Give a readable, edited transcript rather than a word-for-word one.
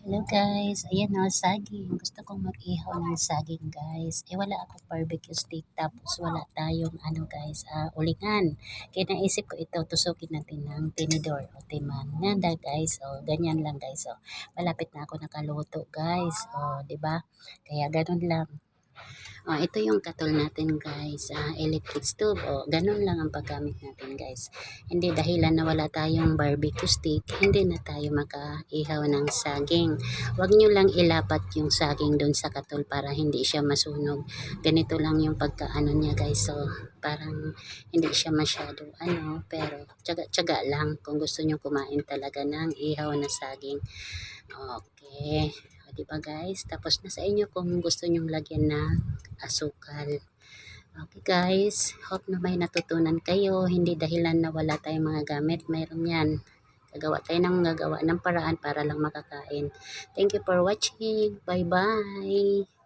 Hello guys, ayan o, saging. Gusto kong mag-ihaw ng saging guys. Wala akong barbecue stick tapos wala tayong guys, ulingan. Kaya naisip ko ito, tusukin natin ng tinidor o timan. Nganda guys, ganyan lang guys. Malapit na ako nakaluto guys. Di ba? Kaya ganun lang. Ito yung katol natin guys, electric stove. Ganun lang ang paggamit natin guys. Hindi dahilan na wala tayong barbecue stick, hindi na tayo makaihaw ng saging. Huwag nyo lang ilapat yung saging doon sa katol para hindi siya masunog. Ganito lang yung pagkaano niya guys. So, parang hindi siya masyado pero tiyaga-tiyaga lang kung gusto nyo kumain talaga ng ihaw na saging. Okay. Diba guys? Tapos na sa inyo kung gusto nyong lagyan ng asukal. Okay guys, hope na may natutunan kayo. Hindi dahilan na wala tayong mga gamit. Mayroon yan. Gagawa ng paraan para lang makakain. Thank you for watching. Bye bye.